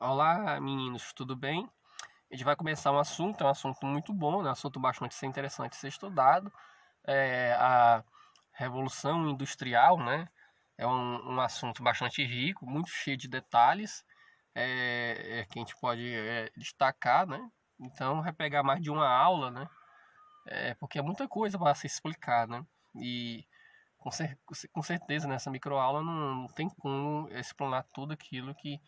Olá, meninos, tudo bem? A gente vai começar é um assunto muito bom, né? Um assunto bastante interessante de ser estudado. A Revolução Industrial, né? É um assunto bastante rico, muito cheio de detalhes, que a gente pode destacar, né? Então vai pegar mais de uma aula, né? Porque é muita coisa para se explicar, né? E com certeza nessa microaula não tem como explanar tudo aquilo que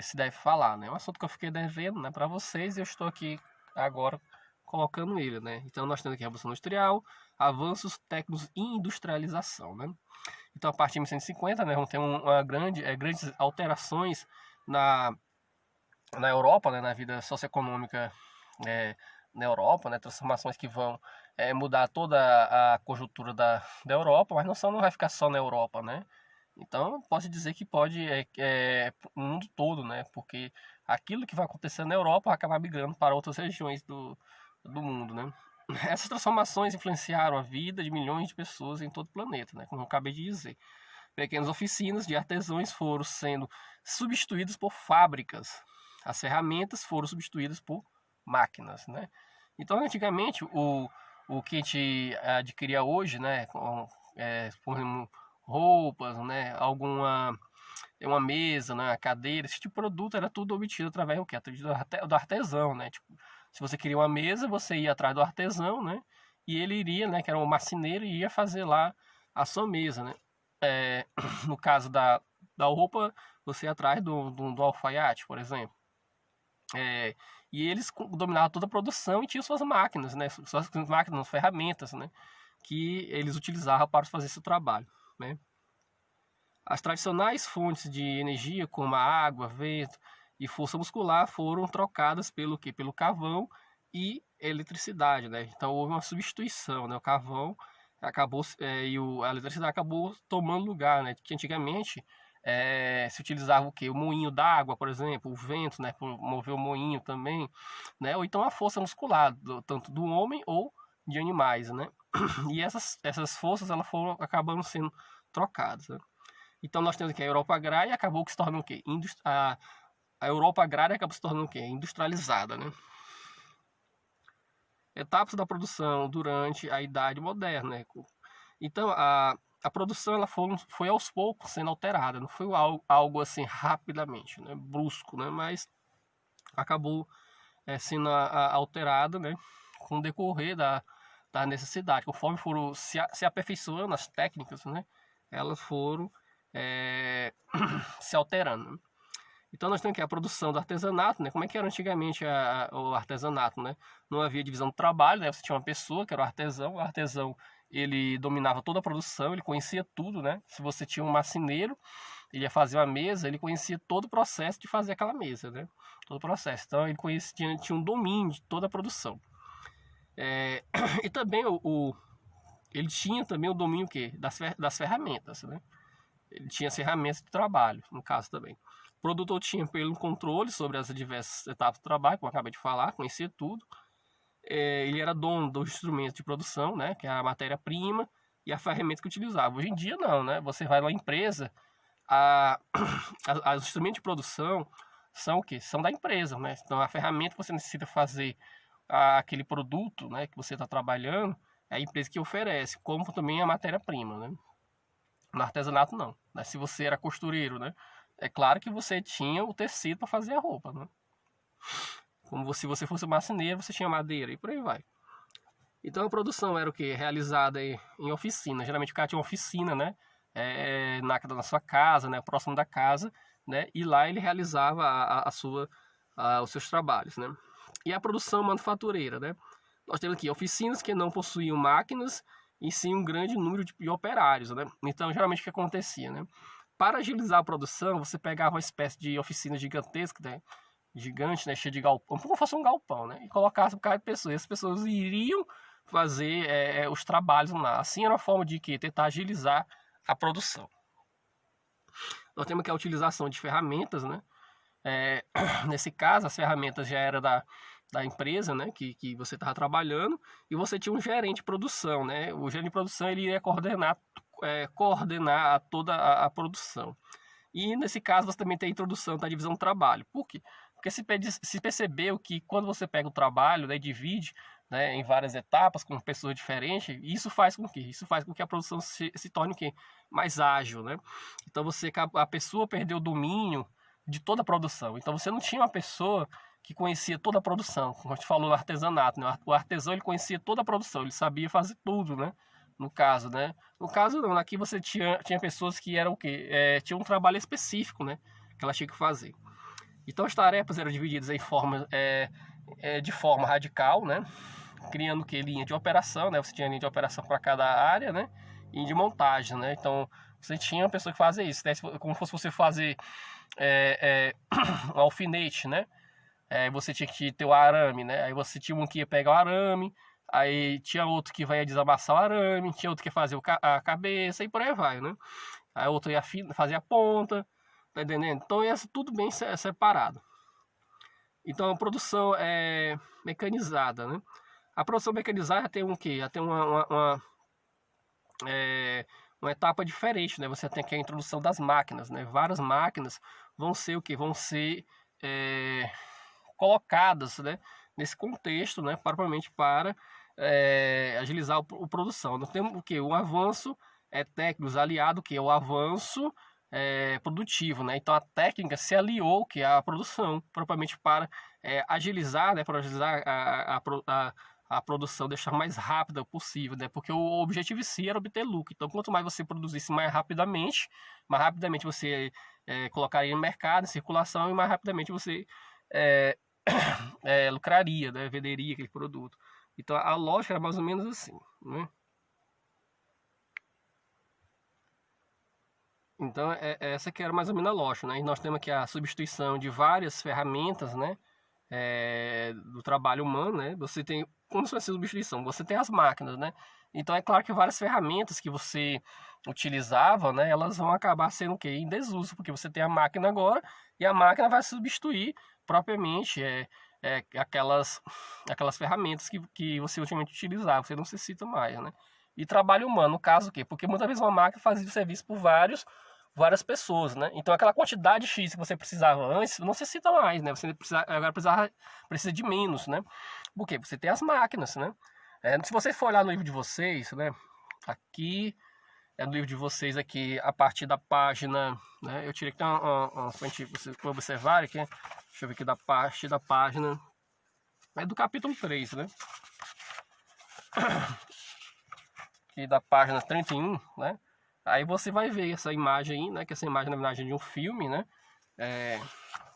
se deve falar, né? É um assunto que eu fiquei devendo, né, para vocês e eu estou aqui agora colocando ele, né? Então nós temos aqui a Revolução Industrial, avanços técnicos e industrialização, né? Então a partir de 1950, né, vamos ter grandes alterações na, na Europa, né, na vida socioeconômica é, na Europa, né, transformações que vão mudar toda a conjuntura da Europa, mas não vai ficar só na Europa, né? Então, posso dizer que pode o mundo todo, né? Porque aquilo que vai acontecer na Europa vai acabar migrando para outras regiões do mundo, né? Essas transformações influenciaram a vida de milhões de pessoas em todo o planeta, né? Como eu acabei de dizer. Pequenas oficinas de artesãos foram sendo substituídas por fábricas. As ferramentas foram substituídas por máquinas, né? Então, antigamente, o que a gente adquiria hoje, né? Por exemplo, roupas, né? Uma mesa, né? Uma cadeira, esse tipo de produto era tudo obtido através do quê? Do artesão, né? Tipo, se você queria uma mesa, você ia atrás do artesão, né? E ele iria, né? Que era um marceneiro, e ia fazer lá a sua mesa, né? No caso da roupa, você ia atrás do alfaiate, por exemplo. E eles dominavam toda a produção e tinham suas máquinas, né? Suas máquinas, ferramentas, né? Que eles utilizavam para fazer esse trabalho, né? As tradicionais fontes de energia, como a água, vento e força muscular, foram trocadas pelo quê? Pelo carvão e eletricidade, né? Então houve uma substituição, né? O carvão acabou a eletricidade acabou tomando lugar, né? Que antigamente se utilizava o que? O moinho d'água, por exemplo, o vento, né? Por mover o moinho também, né? Ou então a força muscular, tanto do homem ou de animais, né? E essas forças elas foram acabando sendo trocadas, né? Então nós temos aqui a Europa agrária acabou que se tornando o quê? A Europa agrária acabou se tornando o quê? Industrializada, né? Etapas da produção durante a Idade Moderna, né? Então a produção ela foi aos poucos sendo alterada, não foi algo assim rapidamente, né? Brusco, né? Mas acabou sendo alterada, né? Com o decorrer da necessidade, conforme foram se aperfeiçoando as técnicas, né? Elas foram se alterando. Né? Então nós temos aqui a produção do artesanato, né? Como é que era antigamente o artesanato, né? Não havia divisão do trabalho, né? Você tinha uma pessoa que era o artesão ele dominava toda a produção, ele conhecia tudo, né? Se você tinha um marceneiro, ele ia fazer uma mesa, ele conhecia todo o processo de fazer aquela mesa, né? Todo o processo. Então ele tinha um domínio de toda a produção. E também ele tinha também o domínio o quê? Das ferramentas, né? Ele tinha as ferramentas de trabalho, no caso também. O produtor tinha pelo controle sobre as diversas etapas do trabalho, como eu acabei de falar, conhecia tudo. Ele era dono dos instrumentos de produção, né, que é a matéria-prima e a ferramenta que utilizava. Hoje em dia não, né? Você vai numa empresa, os instrumentos de produção são o quê? São da empresa, né? Então a ferramenta que você necessita fazer aquele produto, né, que você está trabalhando, é a empresa que oferece, como também a matéria-prima, né? No artesanato não, né? Se você era costureiro, né? É claro que você tinha o tecido para fazer a roupa, né? Como se você fosse marceneiro, você tinha madeira e por aí vai. Então a produção era o que? Realizada em oficina. Geralmente o cara tinha uma oficina, né? Na sua casa, né? Próximo da casa, né? E lá ele realizava os seus trabalhos, né? E a produção manufatureira, né? Nós temos aqui oficinas que não possuíam máquinas e sim um grande número de operários, né? Então geralmente o que acontecia, né? Para agilizar a produção, você pegava uma espécie de oficina gigantesca, né? Gigante, né? Cheia de galpão, como se fosse um galpão, né? E colocasse um cara de pessoas. E as pessoas iriam fazer os trabalhos lá. Assim era uma forma de que tentar agilizar a produção. Nós temos aqui a utilização de ferramentas, né? Nesse caso, as ferramentas já eram da empresa, né, que você estava trabalhando, e você tinha um gerente de produção, né? O gerente de produção ele ia coordenar toda a produção. E nesse caso você também tem a introdução da divisão do trabalho. Por quê? Porque se percebeu que quando você pega o trabalho, né, e divide, né, em várias etapas com pessoas diferentes, isso faz com que a produção se torne o quê? Mais ágil, né? Então a pessoa perdeu o domínio de toda a produção. Então você não tinha uma pessoa que conhecia toda a produção, como a gente falou no artesanato, né? O artesão ele conhecia toda a produção, ele sabia fazer tudo, né? No caso, né? No caso não, aqui você tinha pessoas que eram o quê? Tinha um trabalho específico, né? Que ela tinha que fazer. Então as tarefas eram divididas de forma radical, né? Criando que linha de operação, né? Você tinha linha de operação para cada área, né? E de montagem, né? Então você tinha uma pessoa que fazia isso, né? Como fosse você fazer um alfinete, né? Você tinha que ter o arame, né? Aí você tinha um que ia pegar o arame, aí tinha outro que vai desamassar o arame, tinha outro que ia fazer a cabeça e por aí vai, né? Aí outro ia fazer a ponta, tá entendendo? Então ia tudo bem separado. Então a produção é mecanizada, né? A produção mecanizada tem um quê? Já tem uma etapa diferente, né? Você tem aqui a introdução das máquinas, né? Várias máquinas vão ser o quê? Vão ser colocadas, né, nesse contexto, né, propriamente para agilizar a produção. Nós temos o que? O avanço técnico aliado, que é o avanço produtivo, né? Então a técnica se aliou que a produção, propriamente para agilizar, né, para agilizar a produção, deixar mais rápida possível, né? Porque o objetivo em si era obter lucro. Então, quanto mais você produzisse mais rapidamente você colocaria no mercado, em circulação, e mais rapidamente você lucraria, né? Venderia aquele produto. Então, a lógica era mais ou menos assim, né? Então, essa que era mais ou menos a lógica, né? E nós temos aqui a substituição de várias ferramentas, né? Do trabalho humano, né? Você tem, como se fosse substituição, você tem as máquinas, né? Então é claro que várias ferramentas que você utilizava, né? Elas vão acabar sendo o quê? Em desuso, porque você tem a máquina agora e a máquina vai substituir propriamente aquelas ferramentas que você ultimamente utilizava, você não necessita mais, né? E trabalho humano, no caso o quê? Porque muitas vezes uma máquina fazia o serviço por várias pessoas, né? Então aquela quantidade X que você precisava antes, não necessita mais, né? Você agora precisa de menos, né? Por quê? Você tem as máquinas, né? Se você for olhar no livro de vocês, né? Aqui, no livro de vocês aqui, a partir da página, né? Eu tirei aqui uma frente para vocês observarem aqui. Deixa eu ver aqui da parte da página. É do capítulo 3, né? Aqui da página 31, né? Aí você vai ver essa imagem aí, né? Que essa imagem, na verdade, é de um filme, né?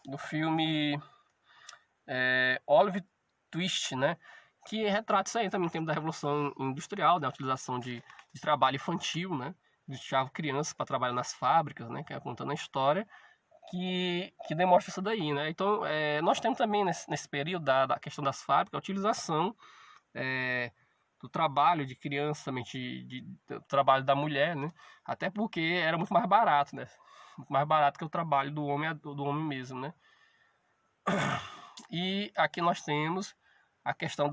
Do filme Olive Twist, né? Que retrata isso aí também, tem da Revolução Industrial, da utilização de trabalho infantil, né? Deixava crianças para trabalhar nas fábricas, né? Que é contando a história que demonstra isso daí, né? Então, nós temos também nesse período da questão das fábricas a utilização do trabalho de criança, também do trabalho da mulher, né? Até porque era muito mais barato, né? Muito mais barato que o trabalho do homem mesmo, né? E aqui nós temos a questão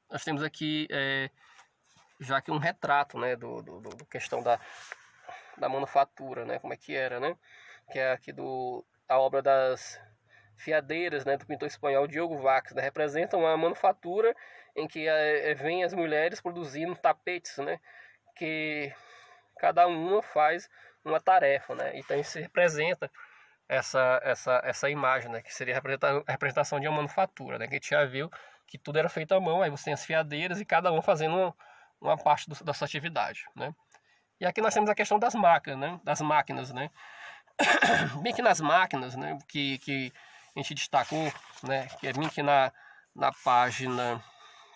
nós temos aqui já que um retrato, né? Do questão da manufatura, né? Como é que era, né? Que é aqui a obra das Fiadeiras, né, do pintor espanhol Diogo Vaz, né, representam uma manufatura em que vem as mulheres produzindo tapetes, né, que cada uma faz uma tarefa, né, então isso representa essa imagem, né, que seria a representação de uma manufatura, né, que a gente já viu que tudo era feito à mão, aí você tem as fiadeiras e cada uma fazendo uma parte da sua atividade, né. E aqui nós temos a questão das máquinas, né, bem que nas máquinas, né, que a gente destacou, né, que é bem que na página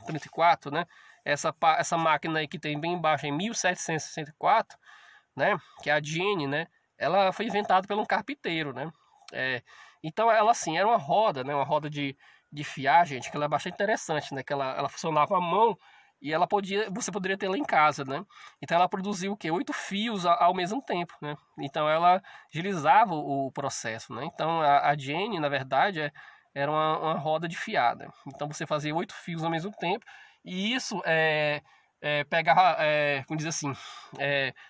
34, né, essa máquina aí que tem bem embaixo em 1764, né, que é a Jenny, né, ela foi inventada por um carpinteiro, né, então ela assim, era uma roda, né, uma roda de fiar, gente, que ela é bastante interessante, né, que ela funcionava à mão e você poderia ter lá em casa, né? Então ela produziu o quê? 8 fios ao mesmo tempo, né? Então ela agilizava o processo, né? Então a Jenny, na verdade, era uma roda de fiada. Então você fazia 8 fios ao mesmo tempo e isso pegava, como diz assim,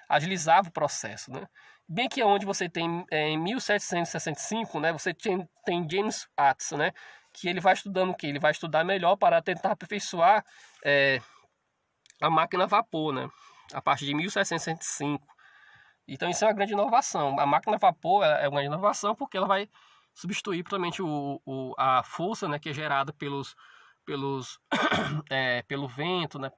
agilizava o processo, né? Bem que é onde você tem, em 1765, né, você tem James Watt, né, que ele vai estudando o quê? Ele vai estudar melhor para tentar aperfeiçoar a máquina a vapor, né, a partir de 1765. Então isso é uma grande inovação. A máquina a vapor é uma grande inovação porque ela vai substituir totalmente a força, né, que é gerada pelo vento, né,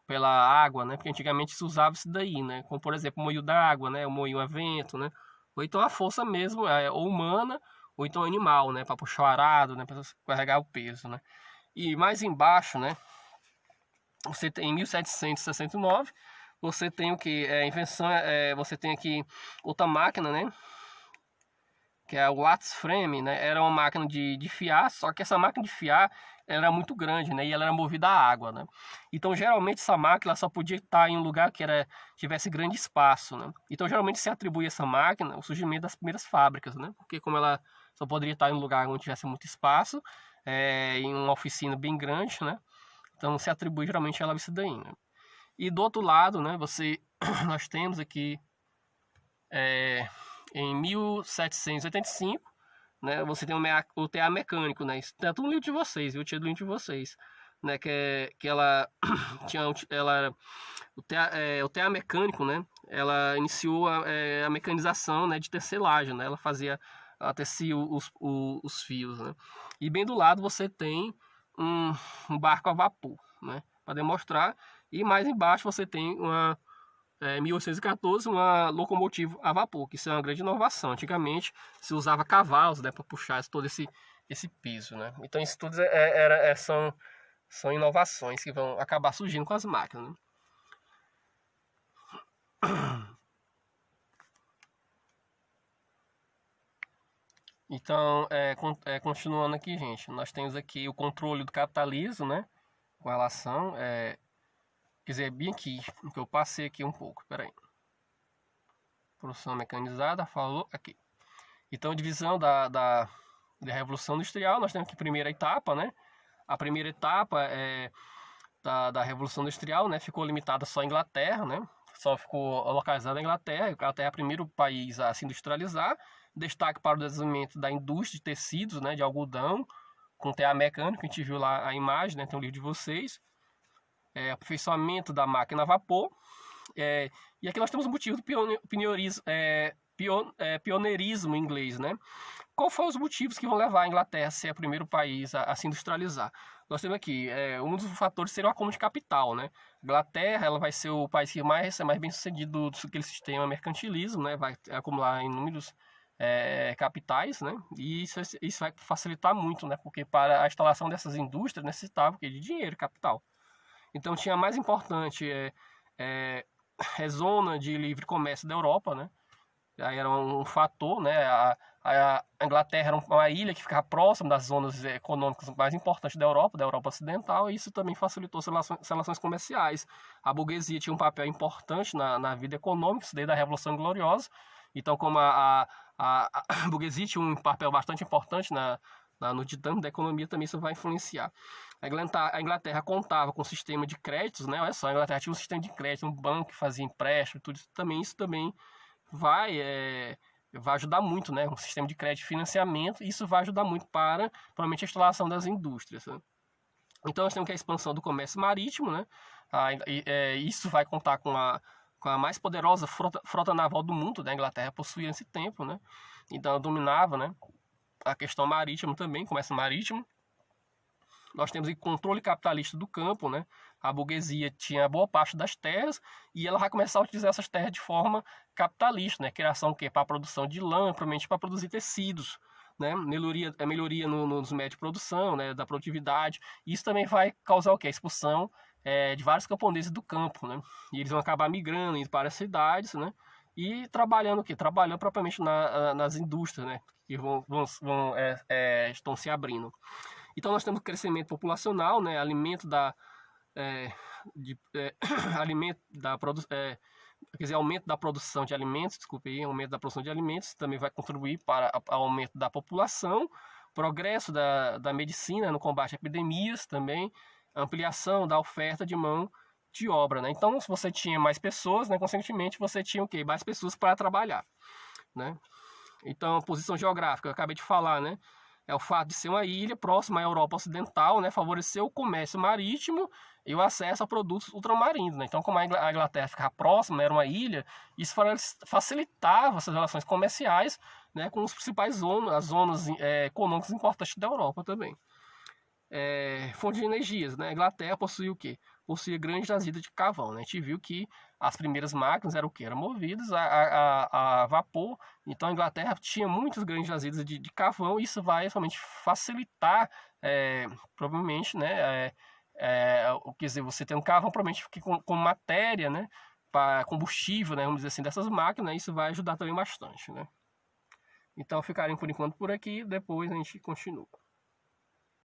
pela água, né, porque antigamente se usava isso daí, né, como por exemplo o moinho d'água, né, o moinho a vento, né, ou então a força mesmo, ou humana, ou então animal, né, para puxar o arado, né, para carregar o peso, né. E mais embaixo, né, você tem em 1769, você tem o que? Invenção, você tem aqui outra máquina, né? Que é o Watts Frame, né? Era uma máquina de fiar, só que essa máquina de fiar era muito grande, né? E ela era movida a água, né? Então, geralmente, essa máquina só podia estar em um lugar que tivesse grande espaço, né? Então, geralmente, se atribui a essa máquina o surgimento das primeiras fábricas, né? Porque como ela só poderia estar em um lugar onde tivesse muito espaço, em uma oficina bem grande, né? Então, se atribui geralmente a ela isso daí, né? E do outro lado, né, nós temos aqui em 1785, né, você tem o TA mecânico, né, isso tanto no livro de vocês, eu tinha do livro de vocês, né, que ela tinha o TA mecânico, né, ela iniciou a mecanização, né, de tecelagem, né, ela tecia os fios, né, e bem do lado você tem um barco a vapor, né, para demonstrar. E mais embaixo você tem em 1814, uma locomotiva a vapor, que isso é uma grande inovação. Antigamente se usava cavalos, né, para puxar todo esse peso, né. Então isso tudo são inovações que vão acabar surgindo com as máquinas, né? Então, continuando aqui, gente, nós temos aqui o controle do capitalismo, né, com relação, quer dizer, bem aqui, que eu passei aqui um pouco, peraí. Produção mecanizada, falou aqui. Então, divisão da Revolução Industrial, nós temos aqui a primeira etapa, né? A primeira etapa da Revolução Industrial, né, ficou limitada só à Inglaterra, né? Só ficou localizada na Inglaterra. A Inglaterra é o primeiro país a se industrializar. Destaque para o desenvolvimento da indústria de tecidos, né, de algodão, com TA mecânico, a gente viu lá a imagem, né, tem um livro de vocês. Aperfeiçoamento da máquina a vapor. E aqui nós temos o motivo do pioneirismo em inglês, né? Qual foram os motivos que vão levar a Inglaterra a ser o primeiro país a se industrializar? Nós temos aqui, um dos fatores seria o acúmulo de capital, né? A Inglaterra, ela vai ser o país que mais bem sucedido daquele sistema mercantilismo, né? Vai acumular inúmeros capitais, né? E isso vai facilitar muito, né? Porque para a instalação dessas indústrias necessitava de dinheiro, capital. Então tinha mais importante zona de livre comércio da Europa, né? Aí era um fator, né? A Inglaterra era uma ilha que ficava próxima das zonas econômicas mais importantes da Europa Ocidental, e isso também facilitou as relações comerciais. A burguesia tinha um papel importante na vida econômica, desde a Revolução Gloriosa. Então, como a burguesia tinha um papel bastante importante no ditame da economia, também isso vai influenciar. A Inglaterra contava com um sistema de créditos, né? Olha só, a Inglaterra tinha um sistema de crédito, um banco que fazia empréstimo, tudo isso também vai ajudar muito, né? Um sistema de crédito e financiamento, e isso vai ajudar muito para, provavelmente, a instalação das indústrias, né? Então, nós temos a expansão do comércio marítimo, né? Isso vai contar com a mais poderosa frota naval do mundo, né? A Inglaterra possuía nesse tempo, né? Então, dominava, né, a questão marítima também, comércio marítimo. Nós temos o controle capitalista do campo, né? A burguesia tinha boa parte das terras e ela vai começar a utilizar essas terras de forma capitalista, né? Criação para a produção de lã, provavelmente para produzir tecidos, né? Melhoria nos métodos de produção, né? Da produtividade. Isso também vai causar o quê? A expulsão de vários camponeses do campo, né? E eles vão acabar migrando indo para as cidades, né? E trabalhando o quê? Trabalhando propriamente nas indústrias, né? Que estão se abrindo. Então nós temos crescimento populacional, né? Aumento da produção de alimentos, aumento da produção de alimentos também vai contribuir para o aumento da população, progresso da medicina no combate a epidemias também, ampliação da oferta de mão de obra, né? Então, se você tinha mais pessoas, né, consequentemente, você tinha o quê? Mais pessoas para trabalhar, né? Então, posição geográfica, eu acabei de falar, né? É o fato de ser uma ilha próxima à Europa Ocidental, né? Favoreceu o comércio marítimo e o acesso a produtos ultramarinos, né? Então, como a Inglaterra ficava próxima, era uma ilha, isso facilitava essas relações comerciais, né? Com os principais zonas, as zonas econômicas importantes da Europa também. Fonte de energias, né? A Inglaterra possui o quê? Possuía grandes jazidas de carvão, né? A gente viu que as primeiras máquinas eram o quê? Eram movidas a vapor. Então a Inglaterra tinha muitas grandes jazidas de carvão e isso vai somente facilitar, provavelmente, né? Quer dizer, você tem um carvão provavelmente com matéria, né? Para combustível, né? Vamos dizer assim, dessas máquinas, isso vai ajudar também bastante, né? Então ficarem por enquanto por aqui, depois a gente continua.